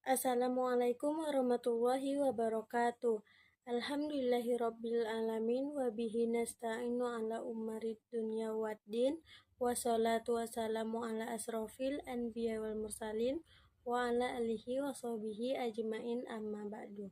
Assalamualaikum warahmatullahi wabarakatuh. Alhamdulillahirabbil alamin wa bihi nasta'inu ala ummarid dunya waddin. Wassalatu wassalamu ala asrofil anbiya wal mursalin wa ala alihi wa sahbihi ajmain amma ba'du.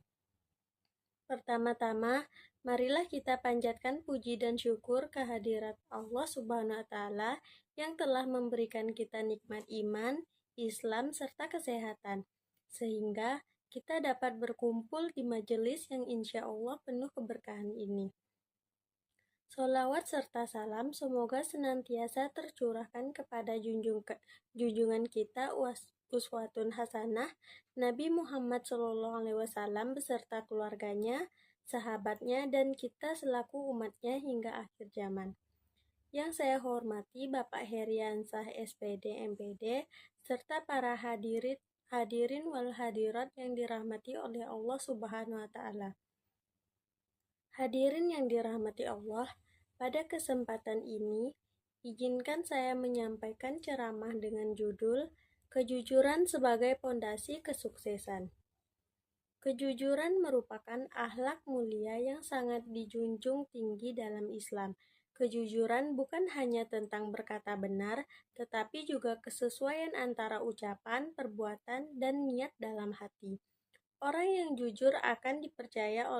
Pertama-tama, marilah kita panjatkan puji dan syukur kehadirat Allah Subhanahu wa taala yang telah memberikan kita nikmat iman, Islam serta kesehatan, sehingga kita dapat berkumpul di majelis yang insya Allah penuh keberkahan ini. Sholawat serta salam semoga senantiasa tercurahkan kepada junjungan kita uswatun hasanah Nabi Muhammad SAW beserta keluarganya, sahabatnya, dan kita selaku umatnya hingga akhir zaman. Yang saya hormati Bapak Heriansah SPD MPD serta para hadirin wal hadirat yang dirahmati oleh Allah Subhanahu wa taala. Hadirin yang dirahmati Allah, pada kesempatan ini izinkan saya menyampaikan ceramah dengan judul Kejujuran sebagai Pondasi Kesuksesan. Kejujuran merupakan akhlak mulia yang sangat dijunjung tinggi dalam Islam. Kejujuran bukan hanya tentang berkata benar, tetapi juga kesesuaian antara ucapan, perbuatan, dan niat dalam hati. Orang yang jujur akan dipercaya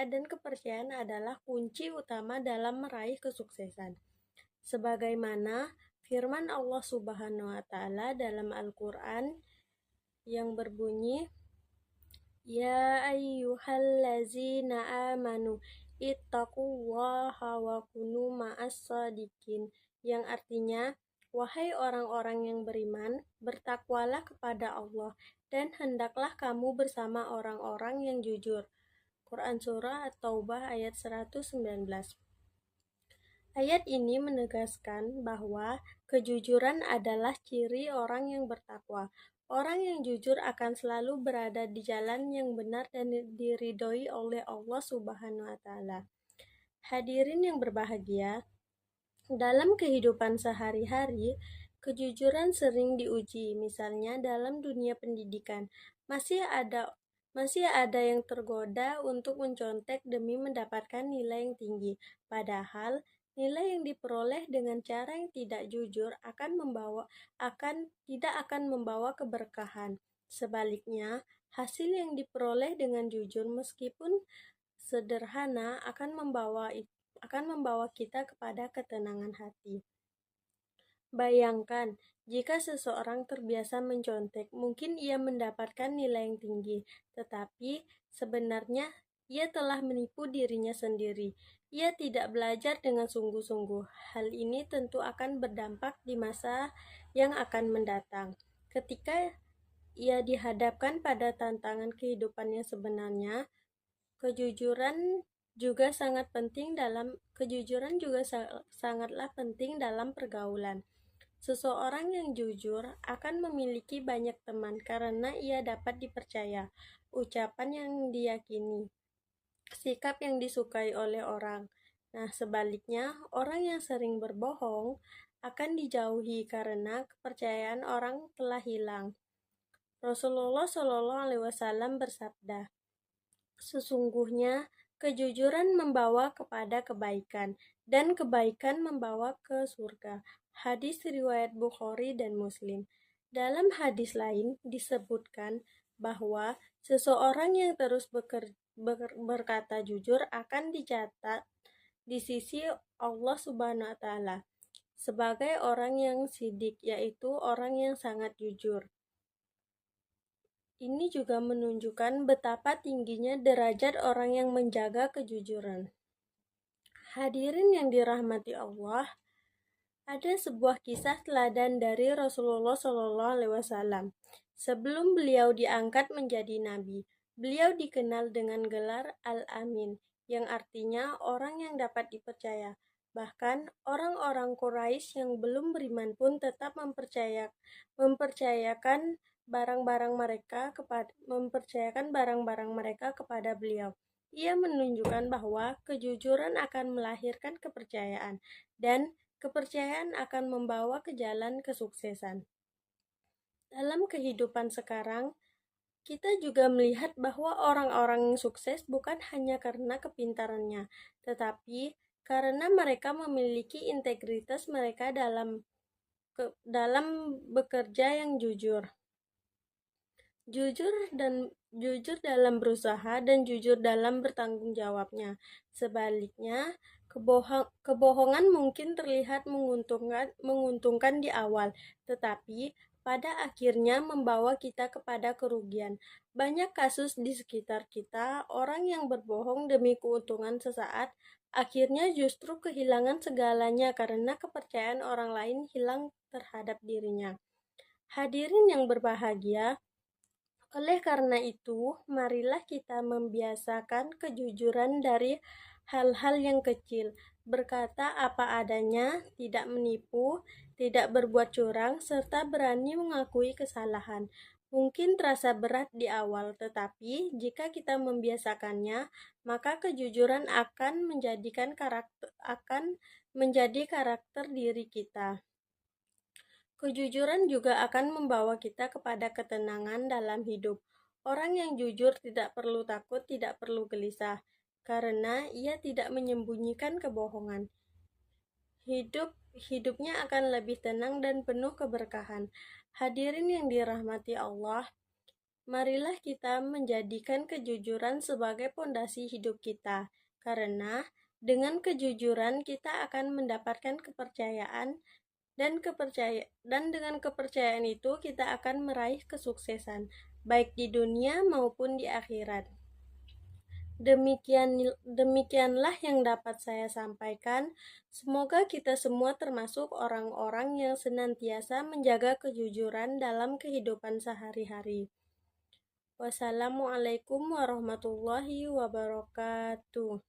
dan kepercayaan adalah kunci utama dalam meraih kesuksesan. Sebagaimana firman Allah Subhanahu wa taala dalam Al-Qur'an yang berbunyi, Ya ayyuhallazina amanu ittaqullaha wa kunu ma'as shadiqin, yang artinya, wahai orang-orang yang beriman, bertakwalah kepada Allah dan hendaklah kamu bersama orang-orang yang jujur. Quran Surah At-Taubah ayat 119. Ayat ini menegaskan bahwa kejujuran adalah ciri orang yang bertakwa. Orang yang jujur akan selalu berada di jalan yang benar dan diridhoi oleh Allah Subhanahu wa taala. Hadirin yang berbahagia, dalam kehidupan sehari-hari, kejujuran sering diuji, misalnya dalam dunia pendidikan. Masih ada yang tergoda untuk mencontek demi mendapatkan nilai yang tinggi, padahal nilai yang diperoleh dengan cara yang tidak jujur tidak akan membawa keberkahan. Sebaliknya, hasil yang diperoleh dengan jujur meskipun sederhana akan membawa kita kepada ketenangan hati. Bayangkan, jika seseorang terbiasa mencontek, mungkin ia mendapatkan nilai yang tinggi, tetapi sebenarnya ia telah menipu dirinya sendiri. Ia tidak belajar dengan sungguh-sungguh. Hal ini tentu akan berdampak di masa yang akan mendatang. Ketika ia dihadapkan pada tantangan kehidupan yang sebenarnya, kejujuran juga sangatlah penting dalam pergaulan. Seseorang yang jujur akan memiliki banyak teman karena ia dapat dipercaya, ucapan yang diyakini, sikap yang disukai oleh orang. Nah, sebaliknya, orang yang sering berbohong akan dijauhi karena kepercayaan orang telah hilang. Rasulullah SAW bersabda, sesungguhnya kejujuran membawa kepada kebaikan, dan kebaikan membawa ke surga. Hadis riwayat Bukhari dan Muslim. Dalam hadis lain disebutkan bahwa seseorang yang terus berkata jujur akan dicatat di sisi Allah Subhanahu wa taala sebagai orang yang sidik, yaitu orang yang sangat jujur. Ini juga menunjukkan betapa tingginya derajat orang yang menjaga kejujuran. Hadirin yang dirahmati Allah, ada sebuah kisah teladan dari Rasulullah SAW. Sebelum beliau diangkat menjadi nabi, beliau dikenal dengan gelar Al-Amin, yang artinya orang yang dapat dipercaya. Bahkan orang-orang Quraisy yang belum beriman pun tetap mempercayakan barang-barang mereka kepada beliau. Ia menunjukkan bahwa kejujuran akan melahirkan kepercayaan, dan kepercayaan akan membawa ke jalan kesuksesan. Dalam kehidupan sekarang, kita juga melihat bahwa orang-orang yang sukses bukan hanya karena kepintarannya, tetapi karena mereka memiliki integritas mereka dalam bekerja yang jujur. Jujur dalam berusaha dan jujur dalam bertanggung jawabnya. Sebaliknya, kebohongan mungkin terlihat menguntungkan di awal, tetapi pada akhirnya membawa kita kepada kerugian. Banyak kasus di sekitar kita, orang yang berbohong demi keuntungan sesaat, akhirnya justru kehilangan segalanya karena kepercayaan orang lain hilang terhadap dirinya. Hadirin yang berbahagia, oleh karena itu, marilah kita membiasakan kejujuran dari hal-hal yang kecil, berkata apa adanya, tidak menipu, tidak berbuat curang, serta berani mengakui kesalahan. Mungkin terasa berat di awal, tetapi jika kita membiasakannya, maka kejujuran akan menjadi karakter diri kita. Kejujuran juga akan membawa kita kepada ketenangan dalam hidup. Orang yang jujur tidak perlu takut, tidak perlu gelisah, karena ia tidak menyembunyikan kebohongan. Hidupnya akan lebih tenang dan penuh keberkahan. Hadirin yang dirahmati Allah, marilah kita menjadikan kejujuran sebagai pondasi hidup kita, karena dengan kejujuran kita akan mendapatkan kepercayaan dan dengan kepercayaan itu kita akan meraih kesuksesan baik di dunia maupun di akhirat. Demikianlah yang dapat saya sampaikan. Semoga kita semua termasuk orang-orang yang senantiasa menjaga kejujuran dalam kehidupan sehari-hari. Wassalamualaikum warahmatullahi wabarakatuh.